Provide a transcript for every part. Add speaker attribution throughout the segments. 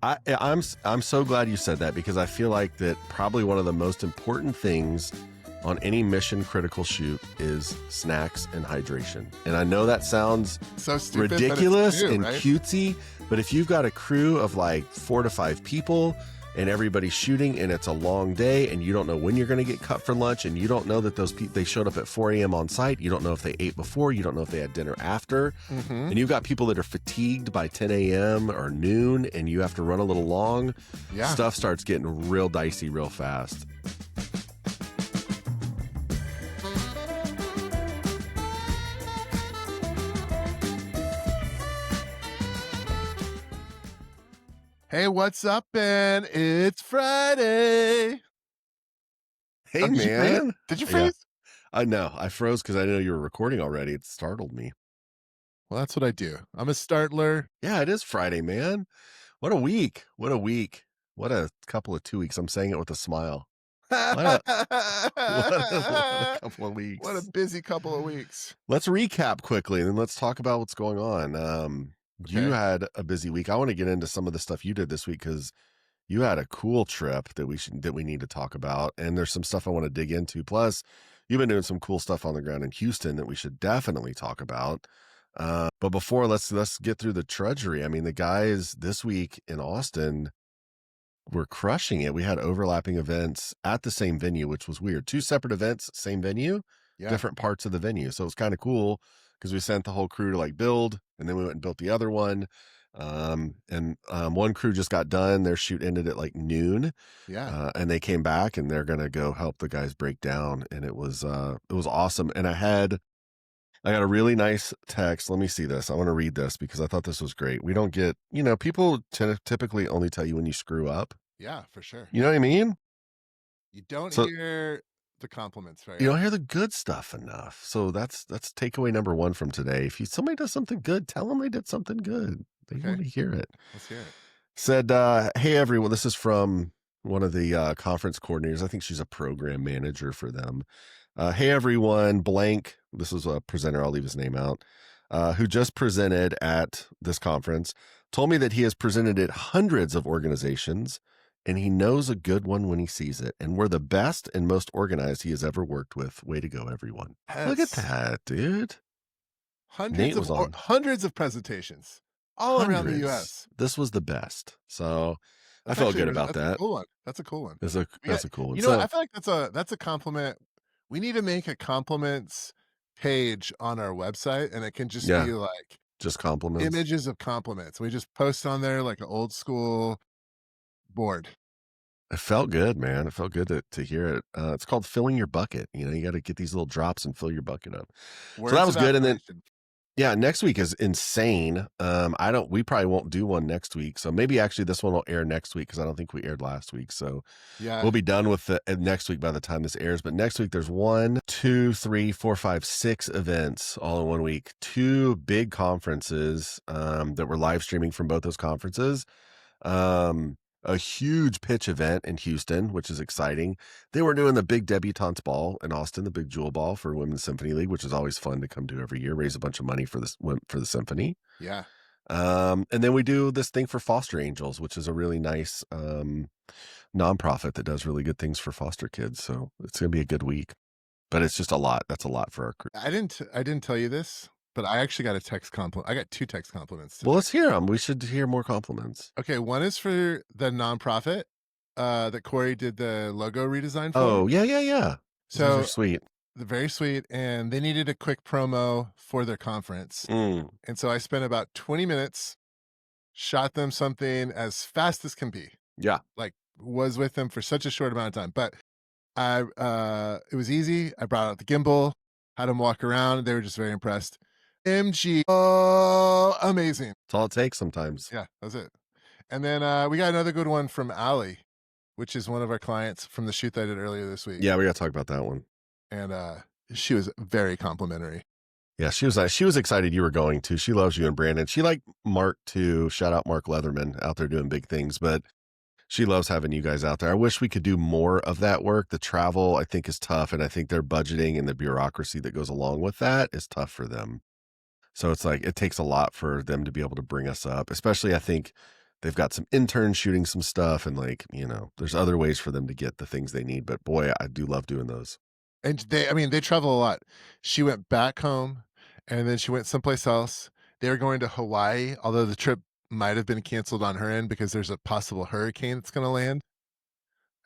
Speaker 1: I'm so glad you said that, because I feel like that probably one of the most important things on any mission critical shoot is snacks and hydration. And I know that sounds
Speaker 2: so stupid,
Speaker 1: ridiculous
Speaker 2: but it's true,
Speaker 1: and
Speaker 2: right?
Speaker 1: cutesy, but if you've got a crew of like 4 to 5 people and everybody's shooting and it's a long day and you don't know when you're going to get cut for lunch, and you don't know that those people, they showed up at 4 a.m. on site, you don't know if they ate before, you don't know if they had dinner after, and you've got people that are fatigued by 10 a.m. or noon and you have to run a little long, stuff starts getting real dicey real fast.
Speaker 2: Hey, what's up, Ben? It's Friday.
Speaker 1: Hey, man.
Speaker 2: Did you freeze?
Speaker 1: I know. I froze because I know you were recording already. It startled me.
Speaker 2: Well, that's what I do. I'm a startler.
Speaker 1: Yeah, it is Friday, man. What a week. What a week. What a couple of 2 weeks. I'm saying it with a smile. What a couple of weeks.
Speaker 2: What a busy couple of weeks.
Speaker 1: Let's recap quickly and then let's talk about what's going on. You had a busy week. I want to get into some of the stuff you did this week because you had a cool trip that we need to talk about, and there's some stuff I want to dig into. Plus, you've been doing some cool stuff on the ground in Houston that we should definitely talk about. But before, let's get through the trudgery. I mean, the guys this week in Austin were crushing it. We had overlapping events at the same venue, which was weird. 2 separate events, same venue, different parts of the venue. So it was kind of cool because we sent the whole crew to like build, and then we went and built the other one. One crew just got done. Their shoot ended at like noon. And they came back and they're going to go help the guys break down. And it was awesome. And I got a really nice text. Let me see this. I want to read this because I thought this was great. We don't get, people typically only tell you when you screw up.
Speaker 2: Yeah, for sure.
Speaker 1: You know what I mean?
Speaker 2: You don't hear the compliments, right?
Speaker 1: You don't hear the good stuff enough. So that's takeaway number 1 from today. If somebody does something good, tell them they did something good. They want to hear it.
Speaker 2: Let's hear it.
Speaker 1: Said, hey, everyone. This is from one of the conference coordinators. I think she's a program manager for them. Hey, everyone, blank. This is a presenter. I'll leave his name out. Who just presented at this conference, told me that he has presented at hundreds of organizations, and he knows a good one when he sees it. And we're the best and most organized he has ever worked with. Way to go, everyone. Look at that, dude.
Speaker 2: Hundreds of presentations all around the U.S.
Speaker 1: This was the best. So I felt good about that.
Speaker 2: That's a cool one.
Speaker 1: That's a cool one.
Speaker 2: You know, I feel like that's a compliment. We need to make a compliments page on our website, and it can just be like
Speaker 1: just compliments,
Speaker 2: images of compliments. We just post on there like an old school board.
Speaker 1: It felt good, man. It felt good to hear it. It's called filling your bucket. You got to get these little drops and fill your bucket up. So that was good. And then, next week is insane. We probably won't do one next week. So maybe actually this one will air next week because I don't think we aired last week. So we'll be done with the next week by the time this airs. But next week there's 1, 2, 3, 4, 5, 6 events all in one week. 2 big conferences that we're live streaming from both those conferences. A huge pitch event in Houston, which is exciting. They were doing the big debutantes ball in Austin, the big jewel ball for Women's Symphony League, which is always fun to come to every year, raise a bunch of money for the symphony.
Speaker 2: Yeah.
Speaker 1: And then we do this thing for Foster Angels, which is a really nice nonprofit that does really good things for foster kids. So it's going to be a good week, but it's just a lot. That's a lot for our crew.
Speaker 2: I didn't tell you this, but I actually got a text compliment. I got 2 text compliments today.
Speaker 1: Well, let's hear them. We should hear more compliments.
Speaker 2: Okay, one is for the nonprofit that Corey did the logo redesign for.
Speaker 1: Oh, yeah.
Speaker 2: So
Speaker 1: those are sweet.
Speaker 2: Very sweet, and they needed a quick promo for their conference. And so I spent about 20 minutes, shot them something as fast as can be.
Speaker 1: Yeah.
Speaker 2: Like, was with them for such a short amount of time. But it was easy. I brought out the gimbal, had them walk around. They were just very impressed. MG, oh, amazing.
Speaker 1: That's all it takes sometimes.
Speaker 2: Yeah, that was it. And then we got another good one from Allie, which is one of our clients from the shoot that I did earlier this week.
Speaker 1: Yeah, we got to talk about that one.
Speaker 2: And she was very complimentary.
Speaker 1: Yeah, she was excited you were going to. She loves you and Brandon. She liked Mark too. Shout out Mark Leatherman out there doing big things, but she loves having you guys out there. I wish we could do more of that work. The travel, I think, is tough, and I think their budgeting and the bureaucracy that goes along with that is tough for them. So it's like it takes a lot for them to be able to bring us up, especially I think they've got some interns shooting some stuff, and like, there's other ways for them to get the things they need. But boy, I do love doing those.
Speaker 2: And I mean, they travel a lot. She went back home, and then she went someplace else. They were going to Hawaii, although the trip might have been canceled on her end because there's a possible hurricane that's gonna land,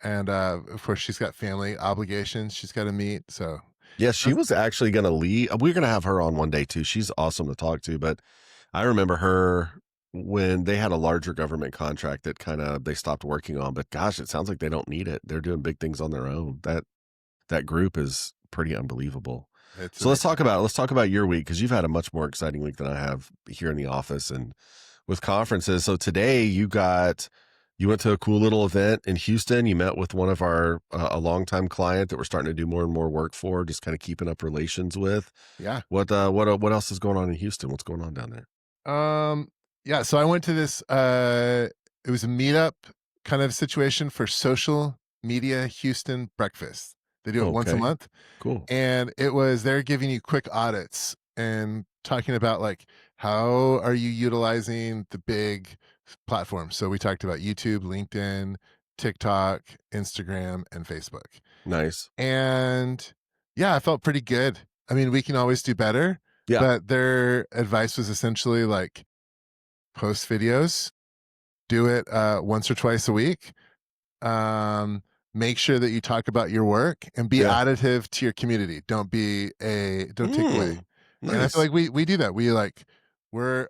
Speaker 2: and, of course, she's got family obligations she's gotta meet, so
Speaker 1: Yeah, she was actually gonna leave. We're gonna have her on one day too. She's awesome to talk to, but I remember her when they had a larger government contract that they stopped working on. But gosh, it sounds like they don't need it. They're doing big things on their own. That group is pretty unbelievable.
Speaker 2: it's
Speaker 1: So
Speaker 2: amazing.
Speaker 1: let's talk about your week, because you've had a much more exciting week than I have here in the office and with conferences. So today you went to a cool little event in Houston. You met with one of our a longtime client that we're starting to do more and more work for, just kind of keeping up relations with.
Speaker 2: Yeah.
Speaker 1: What else is going on in Houston? What's going on down there?
Speaker 2: Um, yeah, so I went to this, it was a meetup kind of situation for Social Media Houston Breakfast. They do it once a
Speaker 1: Okay,
Speaker 2: month.
Speaker 1: cool,
Speaker 2: And they're giving you quick audits and talking about like how are you utilizing the big platforms. So we talked about YouTube, LinkedIn, TikTok, Instagram, and Facebook.
Speaker 1: nice.
Speaker 2: And yeah, I felt pretty good. I mean, we can always do better,
Speaker 1: Yeah,
Speaker 2: but their advice was essentially like post videos, do it once or twice a week. Make sure that you talk about your work and be
Speaker 1: yeah.
Speaker 2: additive to your community. Don't take away. And I feel
Speaker 1: Nice.
Speaker 2: like we do that.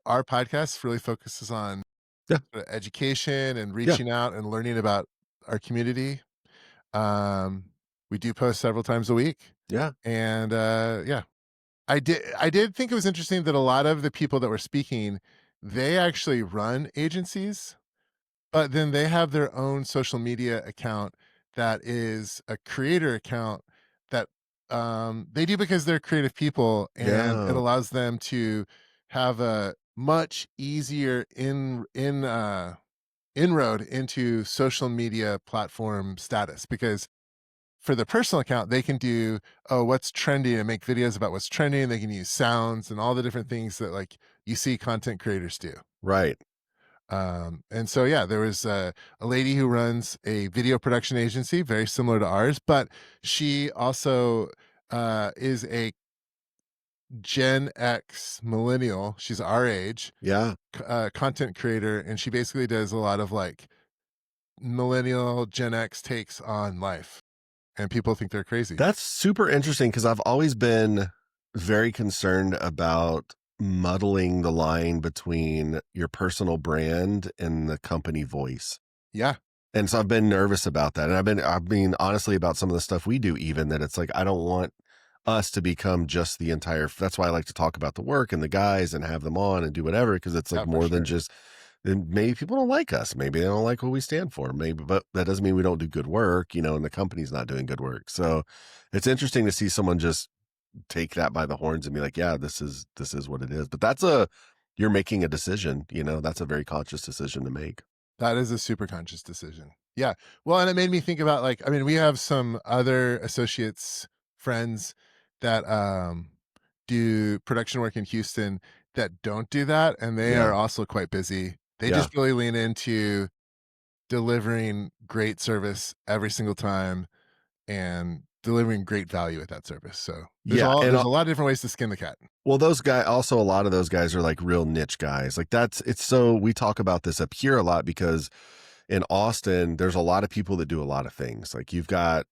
Speaker 2: Our podcast really focuses on
Speaker 1: Yeah,
Speaker 2: education and
Speaker 1: yeah,
Speaker 2: reaching out and learning about our community. Um, we do post several times a week.
Speaker 1: yeah,
Speaker 2: And yeah, I did think it was interesting that a lot of the people that were speaking, they actually run agencies, but then they have their own social media account that is a creator account that, they do because they're creative people, and it
Speaker 1: yeah.
Speaker 2: allows them to have a much easier inroad into social media platform status because for the personal account, they can do, oh, what's trending and make videos about what's trending. They can use sounds and all the different things that like you see content creators do.
Speaker 1: Right.
Speaker 2: And so, yeah, there was a lady who runs a video production agency, very similar to ours, but she also is a Gen X millennial. She's our age,
Speaker 1: Yeah.
Speaker 2: content creator, and she basically does a lot of like millennial Gen X takes on life, and people think they're crazy.
Speaker 1: That's super interesting because I've always been very concerned about muddling the line between your personal brand and the company voice.
Speaker 2: Yeah,
Speaker 1: And so I've been nervous about that. And I've been honestly about some of the stuff we do, even that it's like, I don't want us to become just the entire, that's why I like to talk about the work and the guys and have them on and do whatever. Cause it's like
Speaker 2: yeah, for
Speaker 1: more than
Speaker 2: sure.
Speaker 1: just, then maybe people don't like us. Maybe they don't like what we stand for. Maybe, but that doesn't mean we don't do good work, and the company's not doing good work. So it's interesting to see someone just take that by the horns and be like, yeah, this is what it is. But you're making a decision, that's a very conscious decision to make.
Speaker 2: That is a super conscious decision. Yeah. Well, and it made me think about like, I mean, we have some other associates, friends that do production work in Houston that don't do that. And they are
Speaker 1: Yeah.
Speaker 2: also quite busy. They
Speaker 1: Yeah.
Speaker 2: just really lean into delivering great service every single time and delivering great value at that service. So
Speaker 1: Yeah. And
Speaker 2: there's a lot of different ways to skin the cat.
Speaker 1: well, a lot of those guys are like real niche guys. Like we talk about this up here a lot because in Austin, there's a lot of people that do a lot of things. Like you've got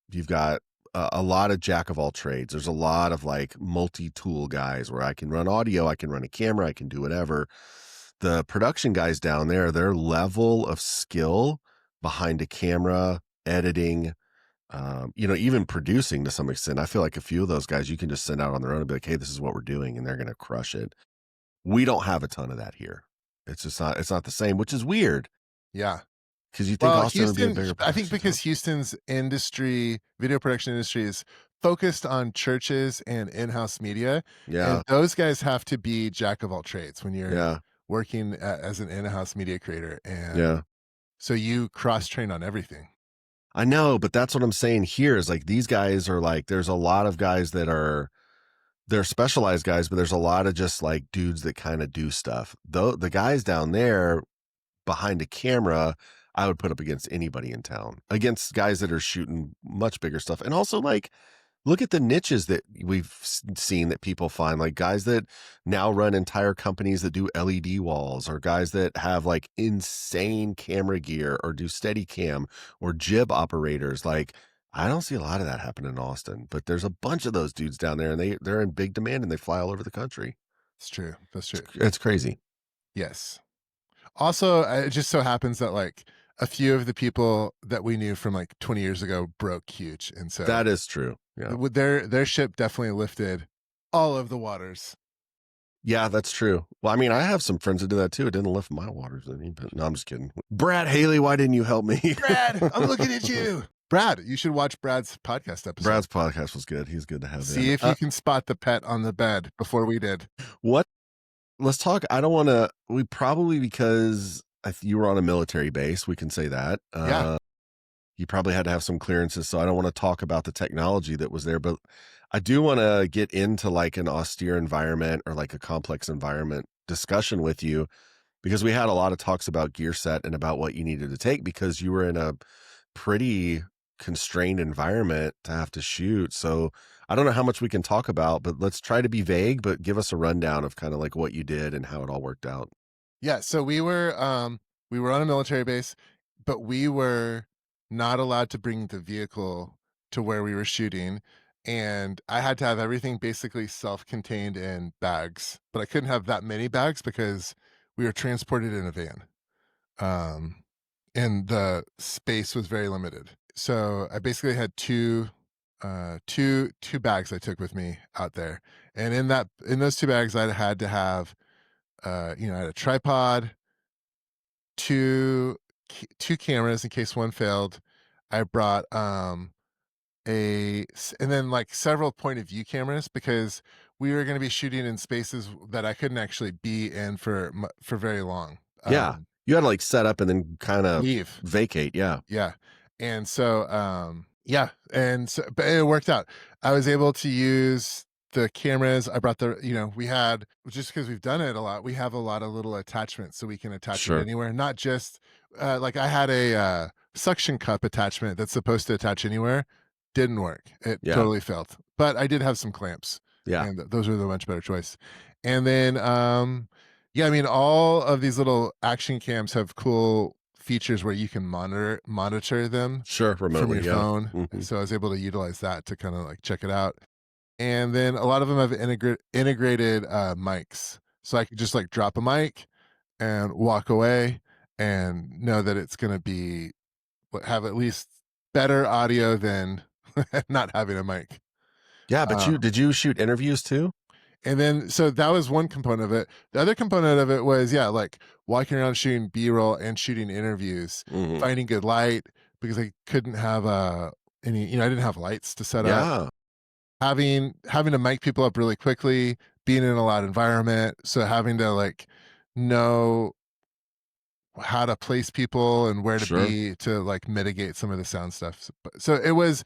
Speaker 1: a lot of jack of all trades. There's a lot of like multi-tool guys where I can run audio, I can run a camera, I can do whatever. The production guys down there, their level of skill behind a camera, editing, even producing to some extent. I feel like a few of those guys you can just send out on their own and be like, hey, this is what we're doing, and they're going to crush it. We don't have a ton of that here. It's not the same, which is weird
Speaker 2: Yeah.
Speaker 1: because you think
Speaker 2: Well,
Speaker 1: Austin would be a
Speaker 2: Houston,
Speaker 1: bigger
Speaker 2: I think
Speaker 1: production
Speaker 2: because
Speaker 1: hub.
Speaker 2: Houston's video production industry is focused on churches and in-house media, and
Speaker 1: Yeah.
Speaker 2: those guys have to be jack of all trades when you're
Speaker 1: Yeah.
Speaker 2: working as an in-house media creator, and
Speaker 1: Yeah.
Speaker 2: so you cross-train on everything.
Speaker 1: I know, but that's what I'm saying here is like these guys are like, there's a lot of guys they're specialized guys, but there's a lot of just like dudes that kind of do stuff. Though the guys down there, behind a camera, I would put up against anybody in town, against guys that are shooting much bigger stuff. And also, like, look at the niches that we've seen that people find, like guys that now run entire companies that do LED walls, or guys that have like insane camera gear or do steady cam or jib operators. Like, I don't see a lot of that happen in Austin, but there's a bunch of those dudes down there and they're in big demand and they fly all over the country.
Speaker 2: It's true. That's true.
Speaker 1: It's crazy.
Speaker 2: Yes. Also, it just so happens that like a few of the people that we knew from like 20 years ago broke huge, and so
Speaker 1: That is true. Yeah.
Speaker 2: with their ship definitely lifted all of the waters.
Speaker 1: Yeah, that's true. Well, I mean, I have some friends that do that too. It didn't lift my waters any, but no, I'm just kidding. Brad Haley, why didn't you help me?
Speaker 2: Brad, I'm looking at you. Brad, you should watch Brad's podcast episode.
Speaker 1: Brad's podcast was good. He's good to have.
Speaker 2: See if you can spot the pet on the bed before we did.
Speaker 1: What? Let's talk. I don't want to. We probably, because you were on a military base, we can say that.
Speaker 2: Yeah.
Speaker 1: You probably had to have some clearances, so I don't want to talk about the technology that was there, but I do want to get into like an austere environment or like a complex environment discussion with you, because we had a lot of talks about gear set and about what you needed to take because you were in a pretty constrained environment to have to shoot. So I don't know how much we can talk about, but let's try to be vague, but give us a rundown of kind of like what you did and how it all worked out.
Speaker 2: Yeah, so we were on a military base, but we were not allowed to bring the vehicle to where we were shooting, and I had to have everything basically self-contained in bags, but I couldn't have that many bags because we were transported in a van. Um, and the space was very limited. So I basically had two bags I took with me out there. And in those two bags I had to have I had a tripod, two two cameras in case one failed. I brought and then like several point of view cameras because we were going to be shooting in spaces that I couldn't actually be in for very long.
Speaker 1: Yeah. You had to like set up and then kind of
Speaker 2: Leave.
Speaker 1: vacate. Yeah.
Speaker 2: Yeah. And so yeah, and so but it worked out. I was able to use the cameras. I brought we had, just because we've done it a lot, we have a lot of little attachments so we can attach it
Speaker 1: Sure.
Speaker 2: anywhere, not just like I had a suction cup attachment that's supposed to attach anywhere. Didn't work. It
Speaker 1: Yeah.
Speaker 2: totally failed. But I did have some clamps.
Speaker 1: Yeah.
Speaker 2: And those are the much better choice. And then yeah, I mean, all of these little action cams have cool features where you can monitor them
Speaker 1: Sure.
Speaker 2: from
Speaker 1: Remotely.
Speaker 2: your
Speaker 1: Yeah.
Speaker 2: phone.
Speaker 1: Mhm.
Speaker 2: So I was able to utilize that to kind of like check it out. And then a lot of them have integrated mics. So I could just like drop a mic and walk away and know that it's going to be have at least better audio than not having a mic.
Speaker 1: Yeah. But
Speaker 2: Uh,
Speaker 1: did you shoot interviews too?
Speaker 2: and then, so that was one component of it. The other component of it was, yeah, like walking around shooting B-roll and shooting interviews,
Speaker 1: Mhm.
Speaker 2: finding good light because I couldn't have any, I didn't have lights to set up.
Speaker 1: Yeah.
Speaker 2: Having to mic people up really quickly, being in a loud environment, so having to like know how to place people and where to
Speaker 1: Sure.
Speaker 2: be to like mitigate some of the sound stuff. So it was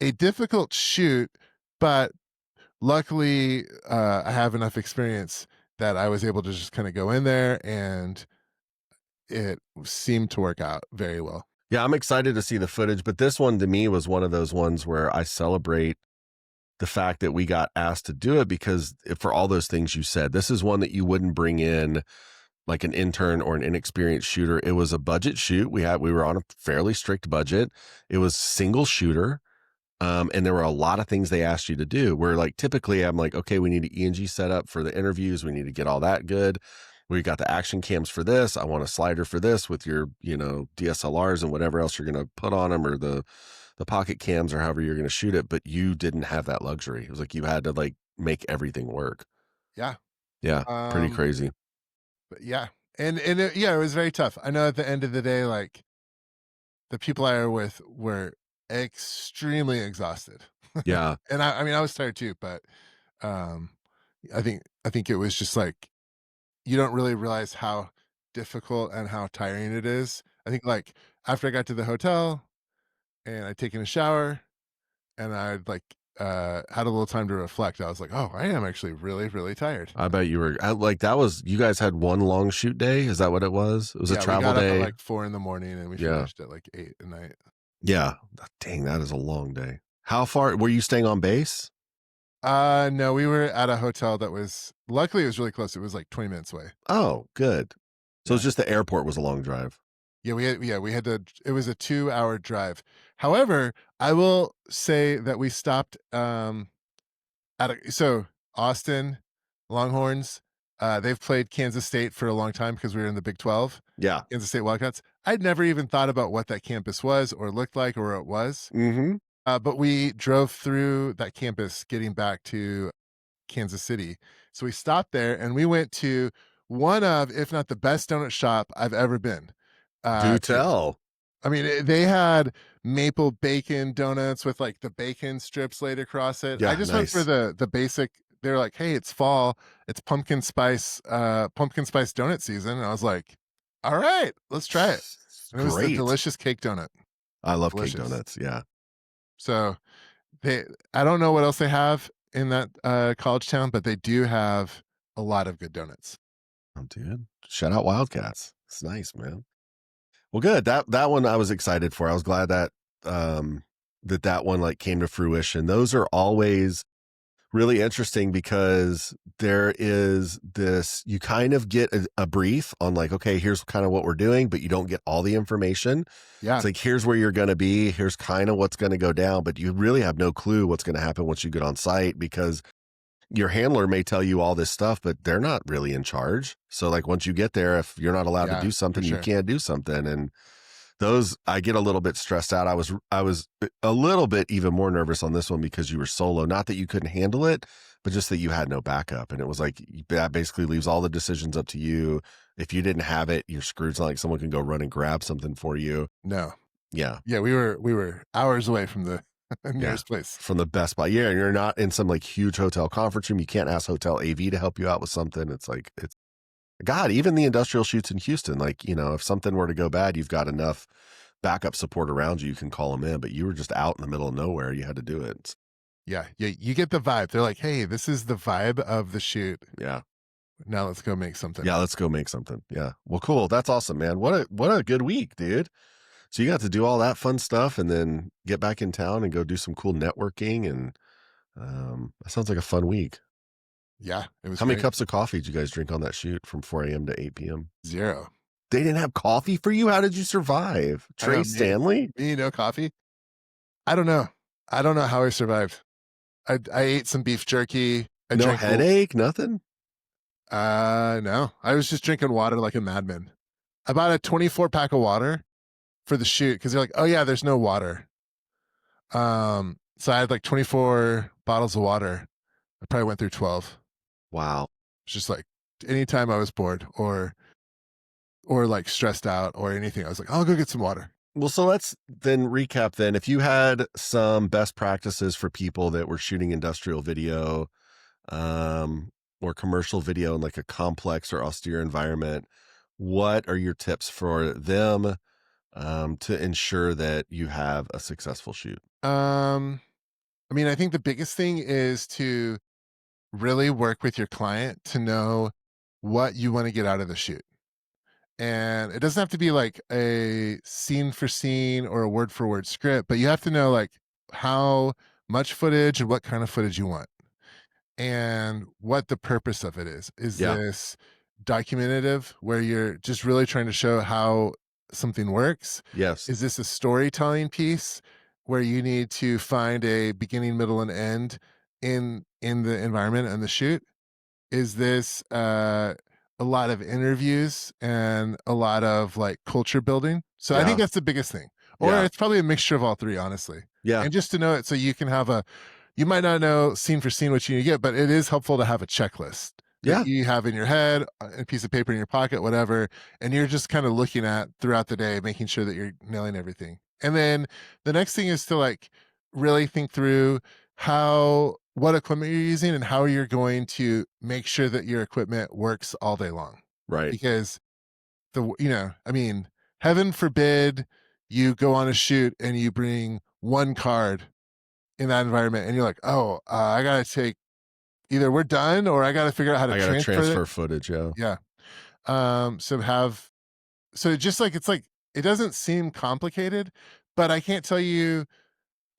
Speaker 2: a difficult shoot, but luckily, I have enough experience that I was able to just kind of go in there and it seemed to work out very well.
Speaker 1: Yeah. I'm excited to see the footage, but this one to me was one of those ones where I celebrate the fact that we got asked to do it, because for all those things you said, this is one that you wouldn't bring in like an intern or an inexperienced shooter. It was a budget shoot. We were on a fairly strict budget. It was single shooter. And there were a lot of things they asked you to do where like, typically I'm like, okay, we need an ENG set up for the interviews. We need to get all that good. We got the action cams for this. I want a slider for this with your, DSLRs and whatever else you're going to put on them, or the pocket cams or however you're going to shoot it. But you didn't have that luxury. It was like, you had to like make everything work.
Speaker 2: Yeah.
Speaker 1: Yeah. Pretty
Speaker 2: Um,
Speaker 1: crazy.
Speaker 2: but yeah. And yeah, it was very tough. I know at the end of the day, like the people I were with were extremely exhausted.
Speaker 1: Yeah.
Speaker 2: And I mean, I was tired too, but um, I think it was just like you don't really realize how difficult and how tiring it is. I think like after I got to the hotel and I'd taken a shower and I'd like had a little time to reflect. I was like, oh, I am actually really, really tired.
Speaker 1: I bet you were like that was you guys had one long shoot day? Is that what it was? It was a
Speaker 2: Yeah, we
Speaker 1: travel
Speaker 2: got up at
Speaker 1: day?
Speaker 2: like 4 in the morning and we
Speaker 1: Yeah.
Speaker 2: finished at like 8 at night.
Speaker 1: Yeah. Dang, that is a long day. How far were you staying on base?
Speaker 2: No, we were at a hotel that was luckily it was really close. It was like 20 minutes away.
Speaker 1: Oh, good. So it's
Speaker 2: Yeah.
Speaker 1: just the airport was a long drive.
Speaker 2: Yeah, we had to it was a 2-hour drive. However, I will say that we stopped at a so Austin Longhorns, they've played Kansas State for a long time because we were in the Big 12,
Speaker 1: Yeah.
Speaker 2: Kansas State Wildcats. I'd never even thought about what that campus was or looked like or where it was.
Speaker 1: Mhm.
Speaker 2: But we drove through that campus getting back to Kansas City. So we stopped there and we went to one of, if not the best donut shop I've ever been
Speaker 1: Do
Speaker 2: to.
Speaker 1: tell.
Speaker 2: I mean, they had maple bacon donuts with like the bacon strips laid across it. I
Speaker 1: Yeah,
Speaker 2: just went for
Speaker 1: nice.
Speaker 2: the basic. They're like, hey, it's fall, it's pumpkin spice donut season. And I was like, all right, let's try it. And it was the
Speaker 1: Great.
Speaker 2: delicious cake donut.
Speaker 1: I love cake
Speaker 2: Delicious.
Speaker 1: donuts. Yeah.
Speaker 2: So they I don't know what else they have in that college town, but they do have a lot of good donuts.
Speaker 1: Oh, dude. Shout out Wildcats. It's nice, man. Well, good. That one I was excited for. I was glad that that one like came to fruition. Those are always really interesting because there is this you kind of get a brief on like, okay, here's kind of what we're doing, but you don't get all the information.
Speaker 2: Yeah.
Speaker 1: It's like here's where you're going to be, here's kind of what's going to go down, but you really have no clue what's going to happen once you get on site because your handler may tell you all this stuff, but they're not really in charge. So like once you get there, if you're not allowed to
Speaker 2: Yeah,
Speaker 1: do
Speaker 2: for
Speaker 1: something, you
Speaker 2: sure.
Speaker 1: can't do something. And those I get a little bit stressed out. I was a little bit even more nervous on this one because you were solo. Not that you couldn't handle it, but just that you had no backup. And it was like that basically leaves all the decisions up to you. If you didn't have it, you're screwed. It's not like someone can go run and grab something for you.
Speaker 2: No.
Speaker 1: Yeah.
Speaker 2: Yeah, we were hours away from the
Speaker 1: Yeah.
Speaker 2: nearest place.
Speaker 1: From the Best Buy. Yeah. And you're not in some like huge hotel conference room. You can't ask hotel AV to help you out with something. It's like it's God, even the industrial shoots in Houston, like, if something were to go bad, you've got enough backup support around you. You can call them in, but you were just out in the middle of nowhere. You had to do it.
Speaker 2: Yeah, yeah, you get the vibe. They're like, "Hey, this is the vibe of the shoot.
Speaker 1: Yeah.
Speaker 2: Now let's go make something."
Speaker 1: Yeah. Let's go make something. Yeah. Well, cool. That's awesome, man. What a good week, dude. So you got to do all that fun stuff and then get back in town and go do some cool networking. And that sounds like a fun week.
Speaker 2: Yeah, it was
Speaker 1: How many
Speaker 2: great.
Speaker 1: cups of coffee did you guys drink on that shoot from 4 a.m. to 8 p.m.?
Speaker 2: 0.
Speaker 1: They didn't have coffee for you? How did you survive?
Speaker 2: I know,
Speaker 1: Trey Stanley?
Speaker 2: no coffee? I don't know. I don't know how I survived. I ate some beef jerky. I
Speaker 1: No
Speaker 2: drank
Speaker 1: headache? Nothing?
Speaker 2: no. I was just drinking water like a madman. I bought a 24 pack of water for the shoot because they're like, "Oh yeah, there's no water." So I had like 24 bottles of water. I probably went through 12.
Speaker 1: Wow.
Speaker 2: It's just like anytime I was bored or like stressed out or anything, I was like, I'll go get some water.
Speaker 1: Well, so let's then recap then. If you had some best practices for people that were shooting industrial video, or commercial video in like a complex or austere environment, what are your tips for them, to ensure that you have a successful shoot?
Speaker 2: I mean, I think the biggest thing is to really work with your client to know what you want to get out of the shoot. And it doesn't have to be like a scene for scene or a word for word script, but you have to know like how much footage and what kind of footage you want and what the purpose of it is. Is
Speaker 1: Yeah.
Speaker 2: this documentative where you're just really trying to show how something works?
Speaker 1: Yes.
Speaker 2: Is this a storytelling piece where you need to find a beginning, middle, and end in the environment and the shoot? Is this a lot of interviews and a lot of like culture building? So I think
Speaker 1: Yeah.
Speaker 2: that's the biggest thing. Or
Speaker 1: Yeah.
Speaker 2: it's probably a mixture of all three, honestly.
Speaker 1: Yeah.
Speaker 2: And just to know it so you can have you might not know scene for scene what you need to get, but it is helpful to have a checklist that
Speaker 1: Yeah.
Speaker 2: you have in your head, a piece of paper in your pocket, whatever, and you're just kind of looking at throughout the day, making sure that you're nailing everything. And then the next thing is to like really think through what equipment you're using and how you're going to make sure that your equipment works all day long.
Speaker 1: Right.
Speaker 2: Because I mean, heaven forbid you go on a shoot and you bring one card in that environment, and you're like, "Oh, I gotta take either we're done or I gotta figure out how to
Speaker 1: I gotta
Speaker 2: transfer it."
Speaker 1: transfer footage, yeah.
Speaker 2: Yeah. So have so just like it's like it doesn't seem complicated, but I can't tell you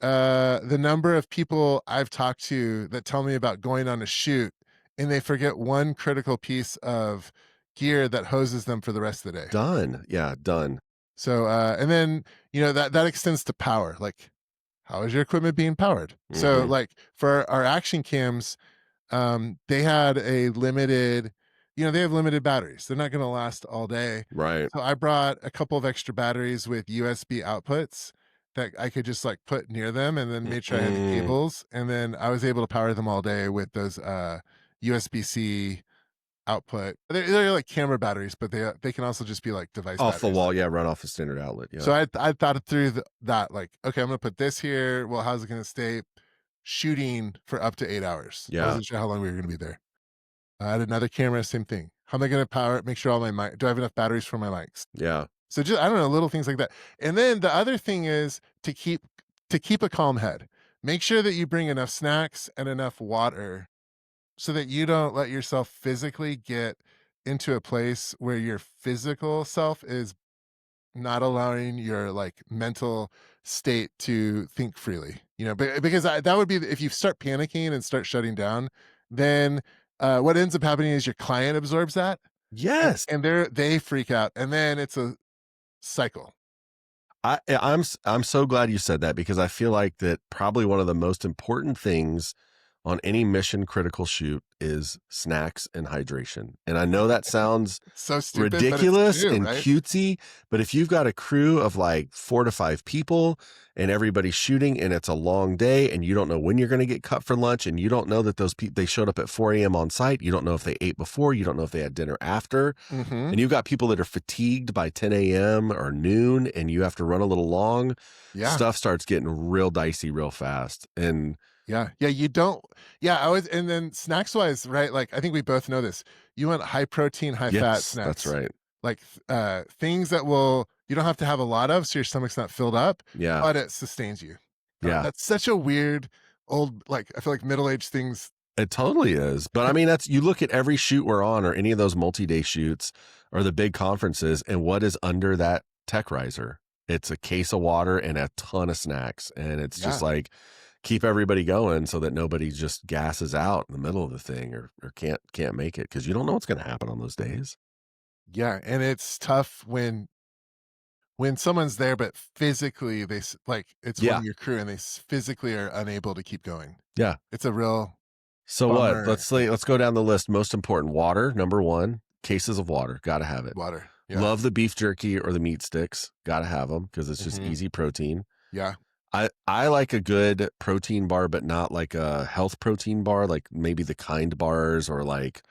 Speaker 2: the number of people I've talked to that tell me about going on a shoot and they forget one critical piece of gear that hoses them for the rest of the day.
Speaker 1: Done. Yeah, done.
Speaker 2: So and then that extends to power. Like, how is your equipment being powered? So
Speaker 1: Mhm.
Speaker 2: like for our action cams, they had a limited, they have limited batteries. They're not going to last all day.
Speaker 1: Right.
Speaker 2: So I brought a couple of extra batteries with USB outputs that I could just like put near them and then made sure I had the
Speaker 1: Mm.
Speaker 2: cables. And then I was able to power them all day with those USB-C output. They're like camera batteries, but they can also just be like device
Speaker 1: Off the
Speaker 2: batteries.
Speaker 1: wall, yeah, run off a standard outlet, yeah.
Speaker 2: So I thought it through that like, okay, I'm gonna put this here. Well, how's it gonna stay shooting for up to 8 hours? I
Speaker 1: Yeah,
Speaker 2: wasn't sure how long we were gonna be there. I had another camera, same thing. How am I gonna power it? Make sure all my mic. Do I have enough batteries for my mics?
Speaker 1: yeah.
Speaker 2: So just I don't know, little things like that. And then the other thing is to keep a calm head. Make sure that you bring enough snacks and enough water so that you don't let yourself physically get into a place where your physical self is not allowing your like mental state to think freely, because that would be if you start panicking and start shutting down, then what ends up happening is your client absorbs that
Speaker 1: Yes.
Speaker 2: and they freak out and then it's a cycle.
Speaker 1: I'm so glad you said that because I feel like that probably one of the most important things on any mission critical shoot is snacks and hydration. And I know that sounds
Speaker 2: It's so stupid, but it's
Speaker 1: ridiculous
Speaker 2: true,
Speaker 1: and
Speaker 2: right?
Speaker 1: cutesy, but if you've got a crew of like 4 to 5 people and everybody's shooting and it's a long day and you don't know when you're going to get cut for lunch and you don't know that those people they showed up at 4 a.m. on site, you don't know if they ate before, you don't know if they had dinner after,
Speaker 2: Hmm.
Speaker 1: and you've got people that are fatigued by 10 a.m. or noon and you have to run a little long,
Speaker 2: Yeah.
Speaker 1: stuff starts getting real dicey real fast. And
Speaker 2: Yeah, you don't. Yeah, I was, and then snacks wise, right? Like I think we both know this. You want high protein, high fat
Speaker 1: yes, that's
Speaker 2: snacks,
Speaker 1: right.
Speaker 2: like things that will you don't have to have a lot of, so your stomach's not filled up,
Speaker 1: Yeah.
Speaker 2: but it sustains you.
Speaker 1: Yeah.
Speaker 2: That's such a weird old, like I feel like middle aged things.
Speaker 1: It totally is. But I mean, that's you look at every shoot we're on or any of those multi-day shoots or the big conferences and what is under that tech riser. It's a case of water and a ton of snacks. And it's just
Speaker 2: Yeah,
Speaker 1: like keep everybody going so that nobody just gasses out in the middle of the thing or can't make it because you don't know what's going to happen on those days.
Speaker 2: yeah, and it's tough when someone's there, but physically like it's one
Speaker 1: Yeah.
Speaker 2: of your crew and they physically are unable to keep going.
Speaker 1: Yeah.
Speaker 2: It's a real
Speaker 1: So what?
Speaker 2: bummer.
Speaker 1: Let's go down the list. Most important, water, number 1, cases of water, got to have it.
Speaker 2: Water. Yeah.
Speaker 1: Love the beef jerky or the meat sticks, got to have them because it's just
Speaker 2: Hmm.
Speaker 1: easy protein.
Speaker 2: Yeah.
Speaker 1: I like a good protein bar, but not like a health protein bar, like maybe the Kind bars or like,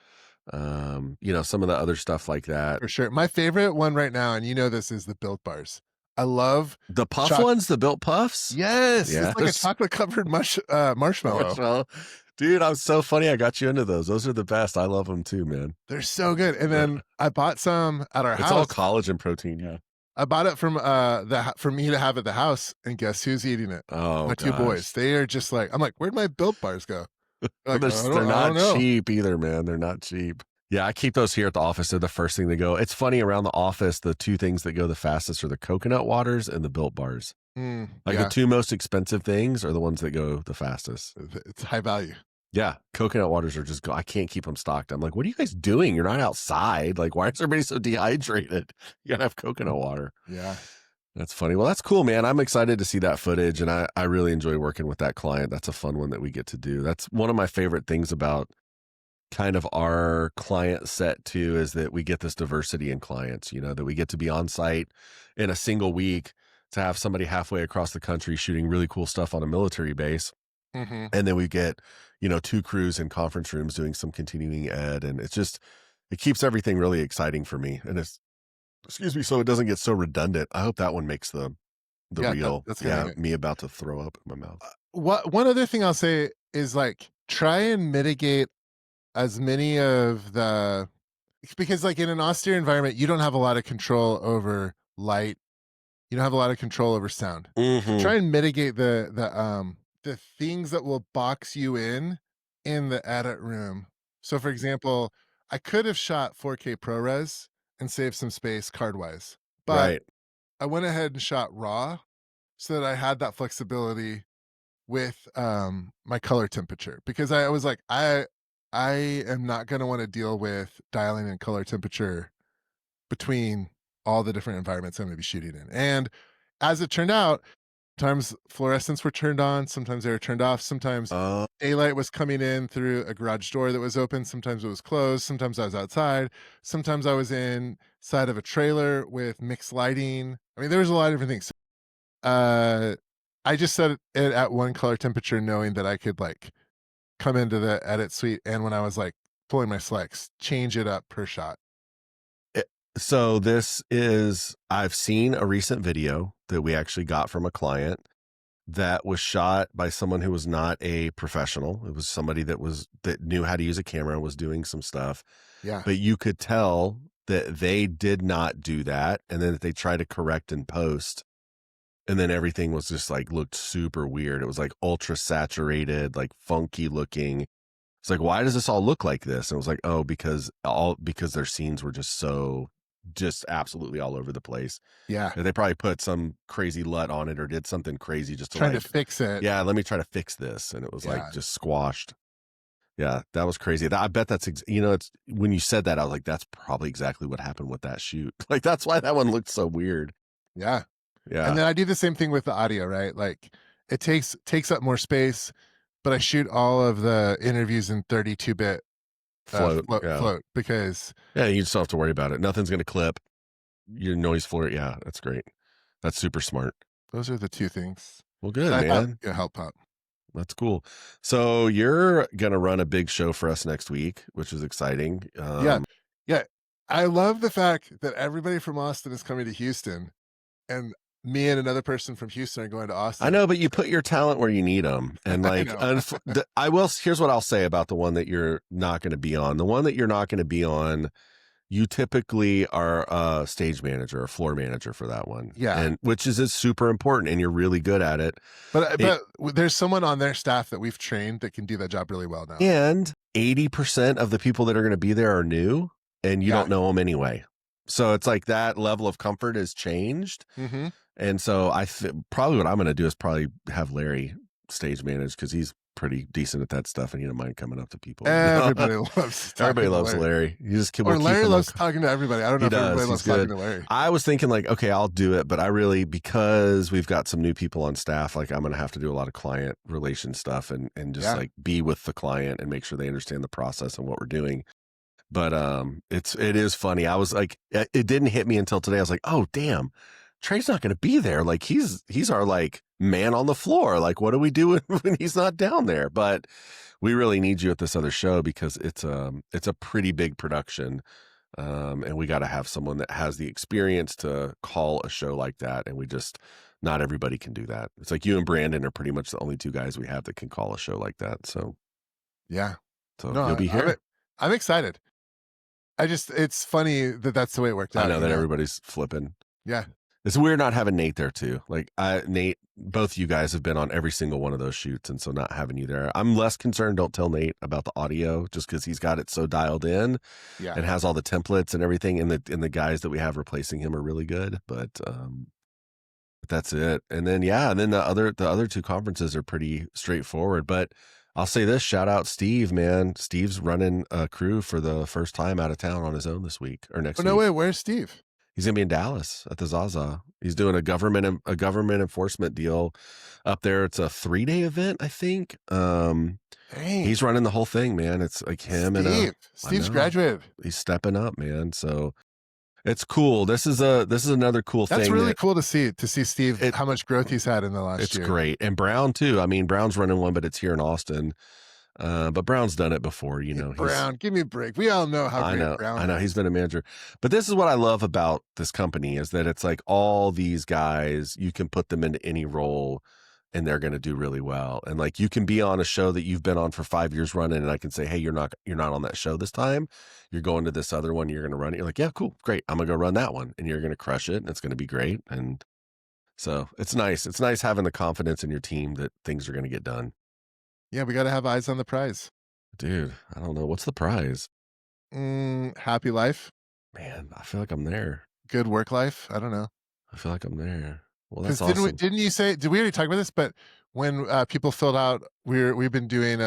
Speaker 1: some of the other stuff like that.
Speaker 2: For sure. My favorite one right now, and you know this, is the Built Bars. I love
Speaker 1: The puff
Speaker 2: choc
Speaker 1: ones, the built puffs.
Speaker 2: Yes, it's like a
Speaker 1: Yes.
Speaker 2: chocolate covered marshmallow.
Speaker 1: Marshmallow. Dude, I'm so funny. I got you into those. Those are the best. I love them too, man.
Speaker 2: They're so good. And
Speaker 1: Yeah.
Speaker 2: then I bought some at our
Speaker 1: It's all
Speaker 2: house.
Speaker 1: collagen protein. Yeah.
Speaker 2: I bought it from for me to have at the house, and guess who's eating it?
Speaker 1: Oh
Speaker 2: My 2 boys.
Speaker 1: gosh.
Speaker 2: They are just like, I'm like, "Where'd my Built Bars go?" They're
Speaker 1: But
Speaker 2: like,
Speaker 1: they're
Speaker 2: I don't
Speaker 1: not
Speaker 2: know."
Speaker 1: cheap either, man. They're not cheap. Yeah, I keep those here at the office. They're the first thing they go. It's funny around the office, the 2 things that go the fastest are the coconut waters and the Built Bars. Like the
Speaker 2: Yeah,
Speaker 1: 2 most expensive things are the ones that go the fastest.
Speaker 2: it's high value.
Speaker 1: Yeah, coconut waters are just I can't keep them stocked. I'm like, "What are you guys doing? You're not outside. Like, why is everybody so dehydrated? You gotta have coconut water."
Speaker 2: Yeah.
Speaker 1: That's funny. Well, that's cool, man. I'm excited to see that footage, and I really enjoy working with that client. That's a fun one that we get to do. That's one of my favorite things about kind of our client set too is that we get this diversity in clients, that we get to be on site in a single week to have somebody halfway across the country shooting really cool stuff on a military base.
Speaker 2: Mhm.
Speaker 1: And then we get, 2 crews in conference rooms doing some continuing ed. And it keeps everything really exciting for me. And excuse me, so it doesn't get so redundant. I hope that one makes the
Speaker 2: Yeah,
Speaker 1: reel.
Speaker 2: that's gonna
Speaker 1: Yeah.
Speaker 2: hit.
Speaker 1: Me about to throw up in my mouth.
Speaker 2: What one other thing I'll say is, like, try and mitigate as many of the because, like, in an austere environment, you don't have a lot of control over light. You don't have a lot of control over sound. So
Speaker 1: Hmm.
Speaker 2: try and mitigate the things that will box you in the edit room. So, for example, I could have shot 4K ProRes and saved some space card-wise, but
Speaker 1: Right.
Speaker 2: I went ahead and shot RAW so that I had that flexibility with, my color temperature because I was like, I am not gonna wanna deal with dialing in color temperature between all the different environments I'm gonna be shooting in, and as it turned out, times fluorescents were turned on, sometimes they were turned off, sometimes
Speaker 1: Uh,
Speaker 2: daylight was coming in through a garage door that was open, sometimes it was closed, sometimes I was outside, sometimes I was inside of a trailer with mixed lighting. I mean, there was a lot of different things. Uh, I just set it at one color temperature knowing that I could, like, come into the edit suite and when I was, like, pulling my selects, change it up per shot.
Speaker 1: it, so this is, I've seen a recent video that we actually got from a client that was shot by someone who was not a professional. It was somebody that knew how to use a camera and was doing some stuff,
Speaker 2: Yeah.
Speaker 1: but you could tell that they did not do that. And then they tried to correct in post. And then everything was just like, looked super weird. It was like ultra saturated, like funky looking. It's like, why does this all look like this? And it was like, oh, because their scenes were just absolutely all over the place.
Speaker 2: Yeah.
Speaker 1: And they probably put some crazy LUT on it or did something crazy just to
Speaker 2: Trying to
Speaker 1: like,
Speaker 2: fix it.
Speaker 1: yeah, let me try to fix this. And it was like
Speaker 2: Yeah.
Speaker 1: just squashed. Yeah, that was crazy. I bet it's when you said that, I was like, that's probably exactly what happened with that shoot. Like, that's why that one looked so weird.
Speaker 2: Yeah. And
Speaker 1: Yeah.
Speaker 2: then I do the same thing with the audio, right? Like, it takes up more space, but I shoot all of the interviews in 32-bit,
Speaker 1: Float. Yeah.
Speaker 2: float because
Speaker 1: Yeah. You just don't have to worry about it. Nothing's going to clip your noise floor. Yeah. That's great. That's super smart.
Speaker 2: those are the 2 things
Speaker 1: Well,
Speaker 2: that
Speaker 1: good,
Speaker 2: I thought
Speaker 1: man.
Speaker 2: could help out.
Speaker 1: That's cool. So you're going to run a big show for us next week, which is exciting.
Speaker 2: Yeah. Yeah. I love the fact that everybody from Austin is coming to Houston, and me and another person from Houston are going to
Speaker 1: I
Speaker 2: Austin.
Speaker 1: know, but you put your talent where you need them. And
Speaker 2: I
Speaker 1: like,
Speaker 2: know.
Speaker 1: here's what I'll say about the one that you're not going to be on. The one that you're not going to be on, you typically are a stage manager or floor manager for that one.
Speaker 2: Yeah.
Speaker 1: And which is super important and you're really good at it.
Speaker 2: But there's someone on their staff that we've trained that can do that job really well now.
Speaker 1: And 80% of the people that are going to be there are new and you don't know them anyway. So it's like that level of comfort has changed.
Speaker 2: Mm-hmm.
Speaker 1: And so probably what I'm going to do is probably have Larry stage manage because he's pretty decent at that stuff and he don't mind coming up to people.
Speaker 2: Everybody loves
Speaker 1: everybody loves Larry. You just
Speaker 2: or Larry loves talking to everybody. I don't know if everybody loves talking to Larry.
Speaker 1: I was thinking like, okay, I'll do it, but I really, because we've got some new people on staff, like I'm going to have to do a lot of client relation stuff and just like be with the client and make sure they understand the process and what we're doing. But it is funny. I was like, it didn't hit me until today. I was like, oh damn, Trae's not going to be there. Like he's our like man on the floor. Like what do we do when he's not down there? But we really need you at this other show because it's a pretty big production. And we got to have someone that has the experience to call a show like that. And not everybody can do that. It's like you and Brandon are pretty much the only 2 guys we have that can call a show like that. So
Speaker 2: yeah.
Speaker 1: So you'll be here.
Speaker 2: I'm excited. It's funny that that's the way it worked out.
Speaker 1: I know that everybody's flipping.
Speaker 2: Yeah.
Speaker 1: It's weird not having Nate there too. Like Nate, both you guys have been on every single one of those shoots. And so not having you there, I'm less concerned. Don't tell Nate about the audio just because he's got it so dialed in and has all the templates and everything. And the guys that we have replacing him are really good, but that's it. And then, the other 2 conferences are pretty straightforward, but I'll say this, shout out Steve, man. Steve's running a crew for the first time out of town on his own this week or next week.
Speaker 2: No way. Where's Steve?
Speaker 1: He's going to be in Dallas at the Zaza. He's doing a government enforcement deal up there. It's a 3-day event, I think. He's running the whole thing, man. It's like him
Speaker 2: Steve's graduated.
Speaker 1: He's stepping up, man. So it's cool. This is another cool thing.
Speaker 2: That's really cool to see Steve, how much growth he's had in the last year.
Speaker 1: It's great. And Brown too. I mean, Brown's running one, but it's here in Austin. But Brown's done it before,
Speaker 2: Brown, give me a break. We all know how great Brown is.
Speaker 1: I know he's been a manager. But this is what I love about this company is that it's like all these guys, you can put them into any role and they're going to do really well. And like you can be on a show that you've been on for 5 years running and I can say, hey, you're not on that show this time. You're going to this other one, you're going to run it. You're like, yeah, cool, great. I'm going to go run that one and you're going to crush it and it's going to be great. And So it's nice. It's nice having the confidence in your team that things are going to get done.
Speaker 2: Yeah, we gotta have eyes on the prize.
Speaker 1: Dude, I don't know. What's the prize?
Speaker 2: Happy life,
Speaker 1: Man, I feel like I'm there.
Speaker 2: good work life. I don't know.
Speaker 1: I feel like I'm there. Well, that's
Speaker 2: Because didn't we?
Speaker 1: awesome.
Speaker 2: Didn't you say? Did we already talk about this? But when people filled out, we've been doing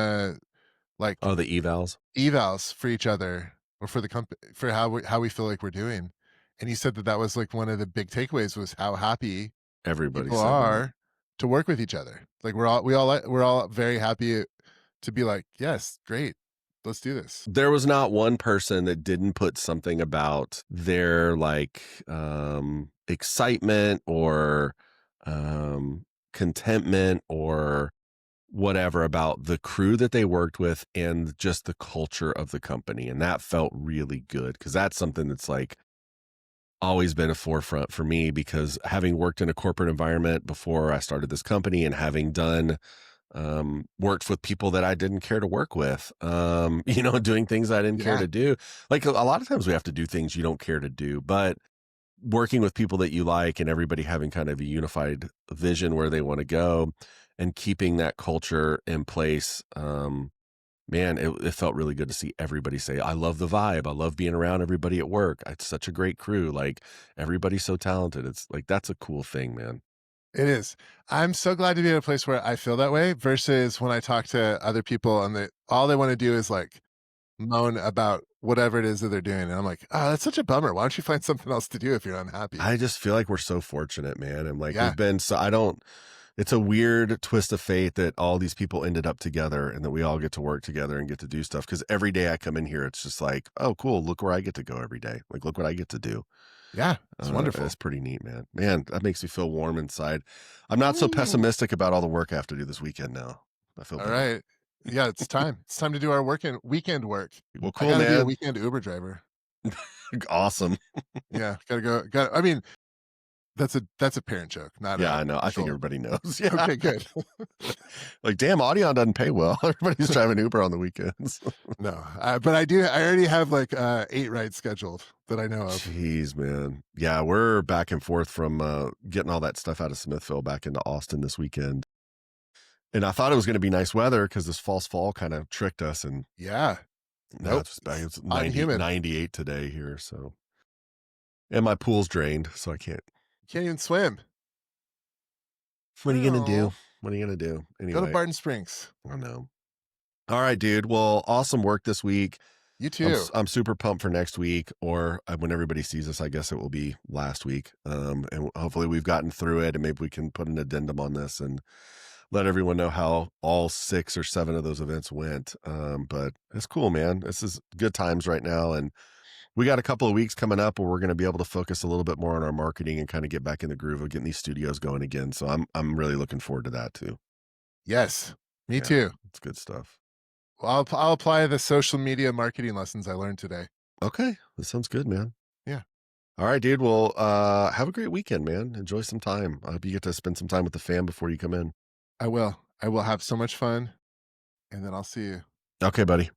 Speaker 2: like
Speaker 1: Oh, the evals.
Speaker 2: evals for each other or for the company for how we feel like we're doing, and you said that that was like one of the big takeaways was how happy
Speaker 1: Everybody
Speaker 2: people
Speaker 1: said that.
Speaker 2: are to work with each other. Like we're all very happy to be like, yes, great, let's do this.
Speaker 1: There was not one person that didn't put something about their like excitement or contentment or whatever about the crew that they worked with and just the culture of the company. And that felt really good because that's something that's like always been a forefront for me because having worked in a corporate environment before I started this company and having done worked with people that I didn't care to work with, doing things I didn't care
Speaker 2: Yeah,
Speaker 1: to do. Like a lot of times we have to do things you don't care to do, but working with people that you like and everybody having kind of a unified vision where they want to go and keeping that culture in place. Man, it felt really good to see everybody say, I love the vibe. I love being around everybody at work. It's such a great crew. Like everybody's so talented. It's like, that's a cool thing, man.
Speaker 2: it is. I'm so glad to be in a place where I feel that way versus when I talk to other people and all they want to do is like moan about whatever it is that they're doing. And I'm like, oh, that's such a bummer. Why don't you find something else to do if you're unhappy?
Speaker 1: I just feel like we're so fortunate, man. And like
Speaker 2: Yeah.
Speaker 1: we've been so I don't it's a weird twist of fate that all these people ended up together and that we all get to work together and get to do stuff. Cause every day I come in here, it's just like, oh, cool. Look where I get to go every day. Like, look what I get to do.
Speaker 2: Yeah. It's
Speaker 1: It's
Speaker 2: wonderful.
Speaker 1: pretty neat, man. Man, that makes me feel warm inside. I'm not so
Speaker 2: Ooh.
Speaker 1: pessimistic about all the work I have to do this weekend now. I feel
Speaker 2: All
Speaker 1: better.
Speaker 2: right. Yeah, it's time. It's time to do our weekend work.
Speaker 1: Well,
Speaker 2: I
Speaker 1: cool,
Speaker 2: gotta be a
Speaker 1: man.
Speaker 2: weekend Uber driver.
Speaker 1: Awesome.
Speaker 2: Yeah, gotta go. Got. I mean, that's a parent joke, not
Speaker 1: Yeah,
Speaker 2: a
Speaker 1: I know. I think
Speaker 2: actual.
Speaker 1: everybody knows. Yeah.
Speaker 2: Okay, good.
Speaker 1: Like, damn, Audion doesn't pay well. Everybody's driving Uber on the weekends.
Speaker 2: No, but I do. I already have like 8 rides scheduled that I know of.
Speaker 1: Jeez, man. Yeah, we're back and forth from getting all that stuff out of Smithville back into Austin this weekend. And I thought it was going to be nice weather because this false fall kind of tricked us. And
Speaker 2: Yeah.
Speaker 1: now
Speaker 2: Nope.
Speaker 1: it's just back.
Speaker 2: It's
Speaker 1: It's
Speaker 2: hot and
Speaker 1: 90,
Speaker 2: humid.
Speaker 1: 98 today here. So, and my pool's drained. So I can't.
Speaker 2: Can't even swim.
Speaker 1: What are you going to do?
Speaker 2: Oh,
Speaker 1: What are you going to do?
Speaker 2: go to
Speaker 1: Anyway,
Speaker 2: Barton Springs.
Speaker 1: I don't know. All right, dude. Well, awesome work this week.
Speaker 2: You too.
Speaker 1: I'm super pumped for next week, or when everybody sees us, I guess it will be last week. And hopefully we've gotten through it, and maybe we can put an addendum on this and let everyone know how all 6 or 7 of those events went. But it's cool, man. This is good times right now, and we got a couple of weeks coming up where we're going to be able to focus a little bit more on our marketing and kind of get back in the groove of getting these studios going again. So I'm really looking forward to that too.
Speaker 2: Yes, me
Speaker 1: Yeah,
Speaker 2: too.
Speaker 1: it's good stuff.
Speaker 2: Well, I'll apply the social media marketing lessons I learned today.
Speaker 1: Okay, that sounds good, man.
Speaker 2: Yeah,
Speaker 1: All right, dude. Well, have a great weekend, man. Enjoy some time. I hope you get to spend some time with the fam before you come in.
Speaker 2: I will. I will have so much fun, and then I'll see you.
Speaker 1: Okay, buddy.